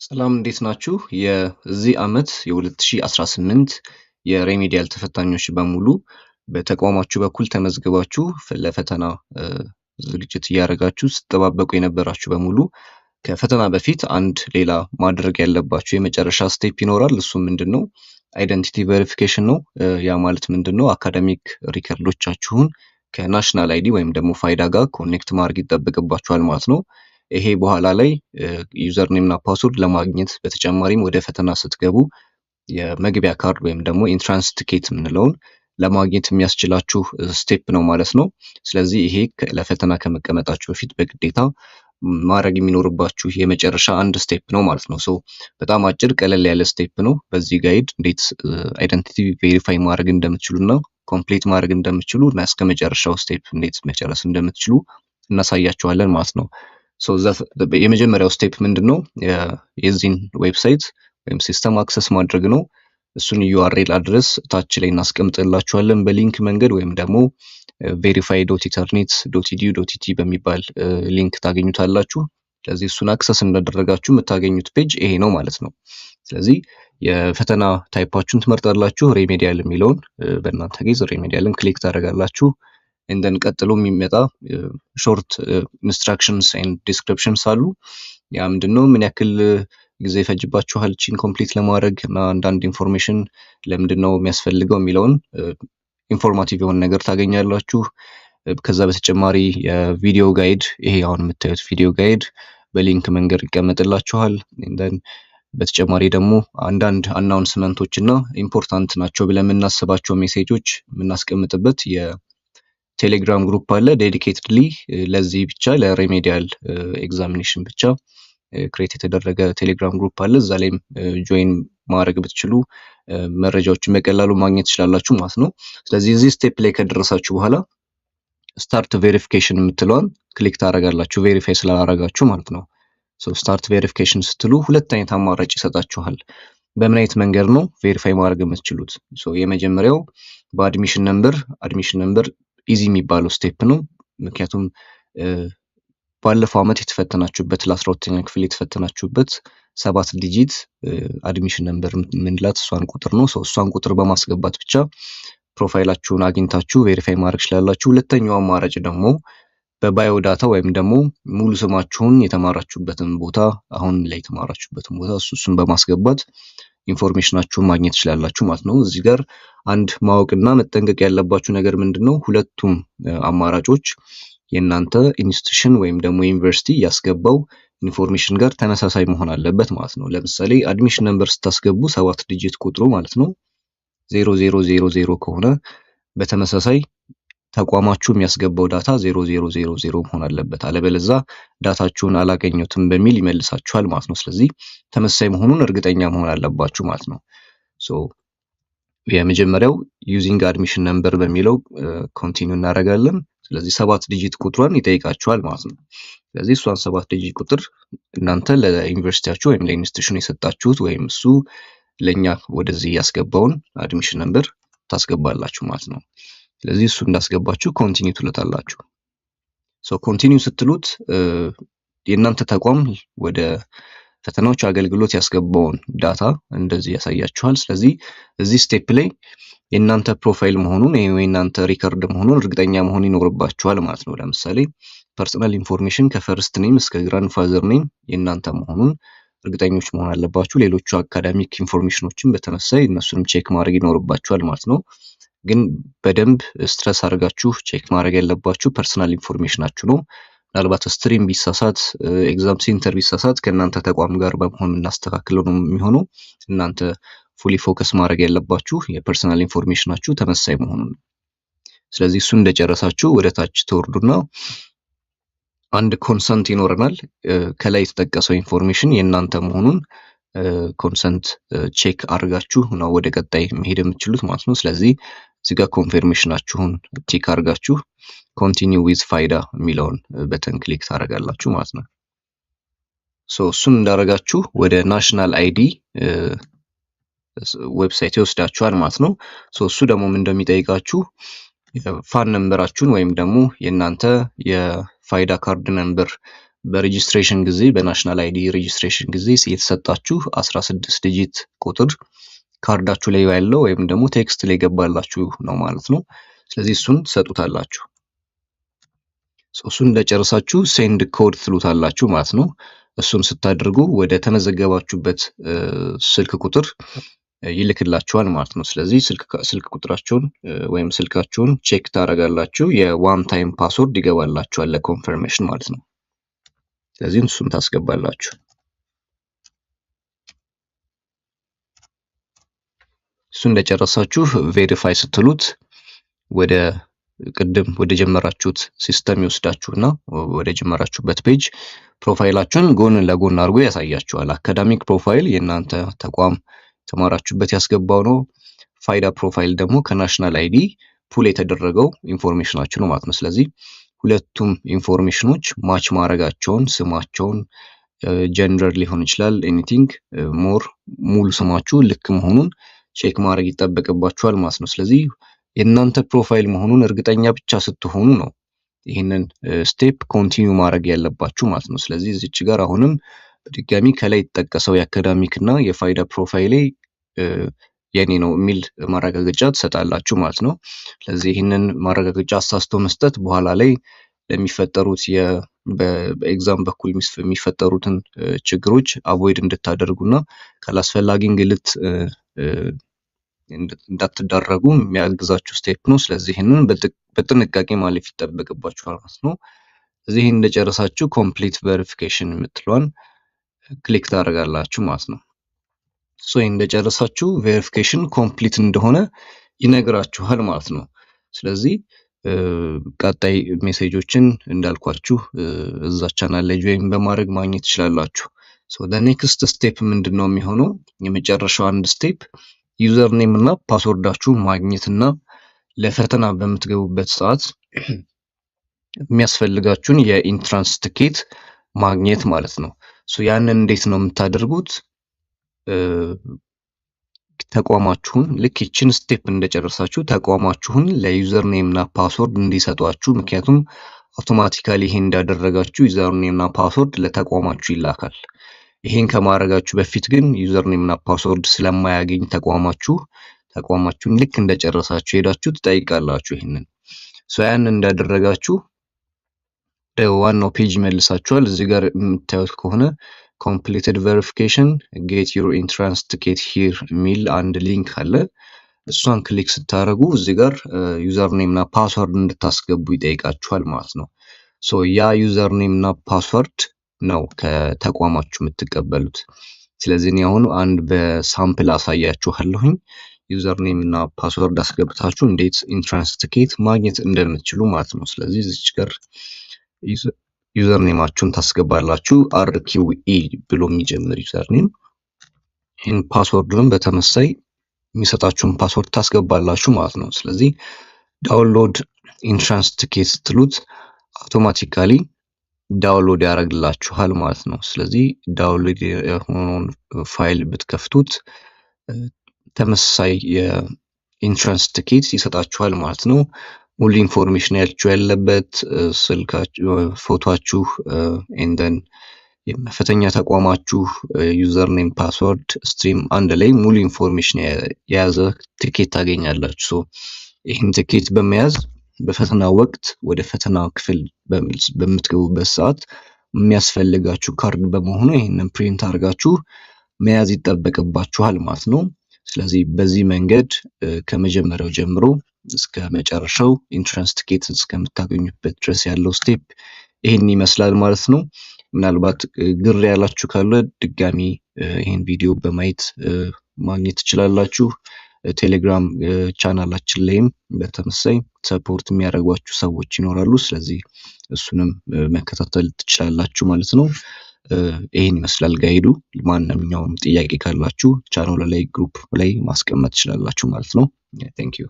ሰላም እንዴት ናችሁ? የዚህ ዓመት የ2018 የሬሜዲያል ተፈታኞች በሙሉ በተቋማችሁ በኩል ተመዝግባችሁ ለፈተና ዝግጅት እያደረጋችሁ ስትጠባበቁ የነበራችሁ በሙሉ ከፈተና በፊት አንድ ሌላ ማድረግ ያለባችሁ የመጨረሻ ስቴፕ ይኖራል። እሱም ምንድነው? አይደንቲቲ ቬሪፊኬሽን ነው። ያ ማለት ምንድነው? አካዳሚክ ሪከርዶቻችሁን ከናሽናል አይዲ ወይም ደግሞ ፋይዳ ጋር ኮኔክት ማድረግ ይጠበቅባችኋል ማለት ነው። ይሄ በኋላ ላይ ዩዘር ኔም እና ፓስወርድ ለማግኘት በተጨማሪም ወደ ፈተና ስትገቡ የመግቢያ ካርድ ወይም ደግሞ ኢንትራንስ ቲኬት የምንለውን ለማግኘት የሚያስችላችሁ ስቴፕ ነው ማለት ነው። ስለዚህ ይሄ ለፈተና ከመቀመጣችሁ በፊት በግዴታ ማድረግ የሚኖርባችሁ የመጨረሻ አንድ ስቴፕ ነው ማለት ነው። ሶ በጣም አጭር ቀለል ያለ ስቴፕ ነው። በዚህ ጋይድ እንዴት አይደንቲቲ ቬሪፋይ ማድረግ እንደምትችሉና ኮምፕሊት ማድረግ እንደምትችሉ እና እስከ መጨረሻው ስቴፕ እንዴት መጨረስ እንደምትችሉ እናሳያችኋለን ማለት ነው። የመጀመሪያው ስቴፕ ምንድነው? የዚህን ዌብሳይት ወይም ሲስተም አክሰስ ማድረግ ነው። እሱን ዩአርኤል አድረስ ታች ላይ እናስቀምጥላችኋለን በሊንክ መንገድ ወይም ደግሞ verify.ethernet.edu.it በሚባል ሊንክ ታገኙታላችሁ። ስለዚህ እሱን አክሰስ እንዳደረጋችሁ የምታገኙት ፔጅ ይሄ ነው ማለት ነው። ስለዚህ የፈተና ታይፓችሁን ትመርጣላችሁ። ሬሜዲያል የሚለውን በእናንተ ጊዜ ሬሜዲያልን ክሊክ ታደርጋላችሁ። እንደን ቀጥሎ የሚመጣ ሾርት ኢንስትራክሽንስ ኤንድ ዲስክሪፕሽንስ አሉ። ያ ምንድነው? ምን ያክል ጊዜ ይፈጅባችኋል ቺን ኮምፕሊት ለማድረግ እና አንዳንድ ኢንፎርሜሽን ለምንድነው የሚያስፈልገው የሚለውን ኢንፎርማቲቭ የሆነ ነገር ታገኛላችሁ። ከዛ በተጨማሪ የቪዲዮ ጋይድ፣ ይሄ አሁን የምታዩት ቪዲዮ ጋይድ በሊንክ መንገድ ይቀመጥላችኋል። እንደን በተጨማሪ ደግሞ አንዳንድ አናውንስመንቶች እና ኢምፖርታንት ናቸው ብለን የምናስባቸው ሜሴጆች የምናስቀምጥበት ቴሌግራም ግሩፕ አለ። ዴዲኬትድሊ ለዚህ ብቻ ለሬሜዲያል ኤግዛሚኔሽን ብቻ ክሬት የተደረገ ቴሌግራም ግሩፕ አለ። እዛ ላይም ጆይን ማድረግ ብትችሉ መረጃዎችን በቀላሉ ማግኘት ትችላላችሁ ማለት ነው። ስለዚህ እዚህ ስቴፕ ላይ ከደረሳችሁ በኋላ ስታርት ቬሪፊኬሽን የምትለዋን ክሊክ ታደርጋላችሁ፣ ቬሪፋይ ስላላረጋችሁ ማለት ነው። ሶ ስታርት ቬሪፊኬሽን ስትሉ ሁለት አይነት አማራጭ ይሰጣችኋል። በምን አይነት መንገድ ነው ቬሪፋይ ማድረግ የምትችሉት? ሶ የመጀመሪያው በአድሚሽን ነምበር ኢዚ የሚባለው ስቴፕ ነው። ምክንያቱም ባለፈው ዓመት የተፈተናችሁበት ለ12ኛ ክፍል የተፈተናችሁበት 7 ዲጂት አድሚሽን ነምበር ምንላት እሷን ቁጥር ነው። እሷን ቁጥር በማስገባት ብቻ ፕሮፋይላችሁን አግኝታችሁ ቬሪፋይ ማድረግ ትችላላችሁ። ሁለተኛው አማራጭ ደግሞ በባዮ ዳታ ወይም ደግሞ ሙሉ ስማችሁን የተማራችሁበትን ቦታ አሁን ላይ የተማራችሁበትን ቦታ እሱን በማስገባት ኢንፎርሜሽናችሁን ማግኘት ትችላላችሁ ማለት ነው። እዚህ ጋር አንድ ማወቅና መጠንቀቅ ያለባችሁ ነገር ምንድነው? ሁለቱም አማራጮች የእናንተ ኢንስቲትዩሽን ወይም ደግሞ ዩኒቨርሲቲ ያስገባው ኢንፎርሜሽን ጋር ተመሳሳይ መሆን አለበት ማለት ነው። ለምሳሌ አድሚሽን ነምበር ስታስገቡ 7 ዲጂት ቁጥሩ ማለት ነው 0000 ከሆነ በተመሳሳይ ተቋማችሁ የሚያስገባው ዳታ 0000 መሆን አለበት። አለበለዛ ዳታችሁን አላገኙትም በሚል ይመልሳችኋል ማለት ነው። ስለዚህ ተመሳሳይ መሆኑን እርግጠኛ መሆን አለባችሁ ማለት ነው። ሶ የመጀመሪያው ዩዚንግ አድሚሽን ነምበር በሚለው ኮንቲኒው እናደርጋለን። ስለዚህ 7 ዲጂት ቁጥሯን ይጠይቃችኋል ማለት ነው። ስለዚህ እሷን 7 ዲጂት ቁጥር እናንተ ለዩኒቨርሲቲያችሁ ወይም ለኢንስቲትዩሽኑ የሰጣችሁት ወይም እሱ ለኛ ወደዚህ ያስገባውን አድሚሽን ነምበር ታስገባላችሁ ማለት ነው። ስለዚህ እሱ እንዳስገባችሁ ኮንቲኒው ትሉታላችሁ። ሶ ኮንቲኒው ስትሉት የእናንተ ተቋም ወደ ፈተናዎች አገልግሎት ያስገባውን ዳታ እንደዚህ ያሳያችኋል። ስለዚህ እዚህ ስቴፕ ላይ የእናንተ ፕሮፋይል መሆኑን የእናንተ ሪከርድ መሆኑን እርግጠኛ መሆን ይኖርባችኋል ማለት ነው። ለምሳሌ ፐርሰናል ኢንፎርሜሽን ከፈርስት ኔም እስከ ግራንድ ፋዘር ኔም የእናንተ መሆኑን እርግጠኞች መሆን አለባችሁ። ሌሎቹ አካዳሚክ ኢንፎርሜሽኖችን በተመሳይ እነሱንም ቼክ ማድረግ ይኖርባችኋል ማለት ነው። ግን በደንብ ስትረስ አድርጋችሁ ቼክ ማድረግ ያለባችሁ ፐርሰናል ኢንፎርሜሽናችሁ ነው። ምናልባት ስትሪም ቢሳሳት ኤግዛም ሴንተር ቢሳሳት ከእናንተ ተቋም ጋር በመሆን እናስተካክለው ነው የሚሆነው። እናንተ ፉሊ ፎከስ ማድረግ ያለባችሁ የፐርሰናል ኢንፎርሜሽናችሁ ተመሳሳይ መሆኑን። ስለዚህ እሱን እንደጨረሳችሁ ወደ ታች ተወርዱና አንድ ኮንሰንት ይኖረናል። ከላይ የተጠቀሰው ኢንፎርሜሽን የእናንተ መሆኑን ኮንሰንት ቼክ አድርጋችሁ ነው ወደ ቀጣይ መሄድ የምትችሉት ማለት ነው። ስለዚህ እዚህ ጋር ኮንፊርሜሽናችሁን ቼክ አድርጋችሁ ኮንቲኒው ዊዝ ፋይዳ የሚለውን በተን ክሊክ ታደርጋላችሁ ማለት ነው። ሶ እሱን እንዳደረጋችሁ ወደ ናሽናል አይዲ ዌብሳይት ይወስዳችኋል ማለት ነው። ሶ እሱ ደግሞ ምን እንደሚጠይቃችሁ ፋን ነምበራችሁን ወይም ደግሞ የእናንተ የፋይዳ ካርድ ነምበር በሬጂስትሬሽን ጊዜ በናሽናል አይዲ ሬጂስትሬሽን ጊዜ የተሰጣችሁ 16 ዲጂት ቁጥር ካርዳችሁ ላይ ያለው ወይም ደግሞ ቴክስት ላይ ገባላችሁ ነው ማለት ነው። ስለዚህ እሱን ትሰጡታላችሁ። እሱን እንደጨረሳችሁ ሴንድ ኮድ ትሉታላችሁ ማለት ነው። እሱን ስታደርጉ ወደ ተመዘገባችሁበት ስልክ ቁጥር ይልክላችኋል ማለት ነው። ስለዚህ ስልክ ቁጥራችሁን ወይም ስልካችሁን ቼክ ታደርጋላችሁ። የዋን ታይም ፓስወርድ ይገባላችኋል ለኮንፈርሜሽን ማለት ነው። ስለዚህ እሱን ታስገባላችሁ። እሱ እንደጨረሳችሁ ቬሪፋይ ስትሉት ወደ ቅድም ወደ ጀመራችሁት ሲስተም ይወስዳችሁና ወደ ጀመራችሁበት ፔጅ ፕሮፋይላችሁን ጎን ለጎን አድርጎ ያሳያችኋል። አካዳሚክ ፕሮፋይል የእናንተ ተቋም ተማራችሁበት ያስገባው ነው። ፋይዳ ፕሮፋይል ደግሞ ከናሽናል አይዲ ፑል የተደረገው ኢንፎርሜሽናችሁ ነው ማለት ነው። ስለዚህ ሁለቱም ኢንፎርሜሽኖች ማች ማድረጋቸውን ስማቸውን ጀንደር ሊሆን ይችላል ኤኒቲንግ ሞር ሙሉ ስማችሁ ልክ መሆኑን ቼክ ማድረግ ይጠበቅባችኋል ማለት ነው። ስለዚህ የእናንተ ፕሮፋይል መሆኑን እርግጠኛ ብቻ ስትሆኑ ነው ይህንን ስቴፕ ኮንቲኒው ማድረግ ያለባችሁ ማለት ነው። ስለዚህ እዚች ጋር አሁንም በድጋሚ ከላይ የተጠቀሰው የአካዳሚክ እና የፋይዳ ፕሮፋይሌ የኔ ነው የሚል ማረጋገጫ ትሰጣላችሁ ማለት ነው። ስለዚህ ይህንን ማረጋገጫ አሳስቶ መስጠት በኋላ ላይ ለሚፈጠሩት በኤግዛም በኩል የሚፈጠሩትን ችግሮች አቮይድ እንድታደርጉና ካላስፈላጊ እንግልት እንዳትዳረጉ የሚያግዛችሁ ስቴፕ ነው። ስለዚህ ይህንን በጥንቃቄ ማለፍ ይጠበቅባችኋል ማለት ነው። እዚህ እንደጨረሳችሁ ኮምፕሊት ቬሪፊኬሽን የምትለዋን ክሊክ ታደርጋላችሁ ማለት ነው። እንደጨረሳችሁ ቬሪፊኬሽን ኮምፕሊት እንደሆነ ይነግራችኋል ማለት ነው። ስለዚህ ቀጣይ ሜሴጆችን እንዳልኳችሁ እዛ ቻናል ላይ ጆይን በማድረግ ማግኘት ትችላላችሁ። ኔክስት ስቴፕ ምንድን ነው የሚሆነው? የመጨረሻው አንድ ስቴፕ ዩዘር ኔም እና ፓስወርዳችሁ ማግኘትና ለፈተና በምትገቡበት ሰዓት የሚያስፈልጋችሁን የኢንትራንስ ትኬት ማግኘት ማለት ነው። ያንን እንዴት ነው የምታደርጉት? ተቋማችሁን ልክ ይችን ስቴፕ እንደጨረሳችሁ ተቋማችሁን ለዩዘር ኔም እና ፓስወርድ እንዲሰጧችሁ፣ ምክንያቱም አውቶማቲካሊ ይሄን እንዳደረጋችሁ ዩዘር ኔም እና ፓስወርድ ለተቋማችሁ ይላካል። ይሄን ከማድረጋችሁ በፊት ግን ዩዘር ኔም እና ፓስወርድ ስለማያገኝ ተቋማችሁን ልክ እንደጨረሳችሁ ሄዳችሁ ትጠይቃላችሁ። ይሄንን ያንን እንዳደረጋችሁ ዋናው ፔጅ ይመልሳችኋል። እዚህ ጋር የምታዩት ከሆነ completed verification get your entrance ticket here የሚል አንድ ሊንክ አለ። እሷን ክሊክ ስታደርጉ እዚህ ጋር ዩዘር ኔም እና ፓስወርድ እንድታስገቡ ይጠይቃችኋል ማለት ነው። ያ ዩዘር ኔም እና ፓስወርድ ነው ከተቋማችሁ የምትቀበሉት። ስለዚህ እኔ አሁን አንድ በሳምፕል አሳያችኋለሁኝ ዩዘር ኔም እና ፓስወርድ አስገብታችሁ እንዴት ኢንትራንስ ትኬት ማግኘት እንደምትችሉ ማለት ነው። ስለዚህ እዚች ጋር ዩዘር ኔማችሁን ታስገባላችሁ። RQE ብሎ የሚጀምር ዩዘር ኔም። ይህን ፓስወርድንም በተመሳይ የሚሰጣችሁን ፓስወርድ ታስገባላችሁ ማለት ነው። ስለዚህ ዳውንሎድ ኢንትራንስ ትኬት ስትሉት አውቶማቲካሊ ዳውንሎድ ያደርግላችኋል ማለት ነው። ስለዚህ ዳውንሎድ የሆነውን ፋይል ብትከፍቱት ተመሳሳይ የኢንትራንስ ትኬት ይሰጣችኋል ማለት ነው። ሙሉ ኢንፎርሜሽን ያለበት ስልካችሁ፣ ፎቶአችሁ ኤንደን የመፈተኛ ተቋማችሁ ዩዘር ኔም፣ ፓስወርድ፣ ስትሪም አንድ ላይ ሙሉ ኢንፎርሜሽን የያዘ ትኬት ታገኛላችሁ። ይህን ትኬት በመያዝ በፈተና ወቅት ወደ ፈተና ክፍል በምትገቡበት ሰዓት የሚያስፈልጋችሁ ካርድ በመሆኑ ይህንን ፕሪንት አድርጋችሁ መያዝ ይጠበቅባችኋል ማለት ነው። ስለዚህ በዚህ መንገድ ከመጀመሪያው ጀምሮ እስከ መጨረሻው ኢንትራንስ ትኬት እስከምታገኙበት ድረስ ያለው ስቴፕ ይሄን ይመስላል ማለት ነው። ምናልባት ግር ያላችሁ ካለ ድጋሚ ይሄን ቪዲዮ በማየት ማግኘት ትችላላችሁ። ቴሌግራም ቻናላችን ላይም በተመሳይ ሰፖርት የሚያደርጓችሁ ሰዎች ይኖራሉ። ስለዚህ እሱንም መከታተል ትችላላችሁ ማለት ነው። ይሄን ይመስላል ጋይዱ። ማንኛውም ጥያቄ ካላችሁ ቻናሉ ላይ ግሩፕ ላይ ማስቀመጥ ትችላላችሁ ማለት ነው። ቴንክ ዩ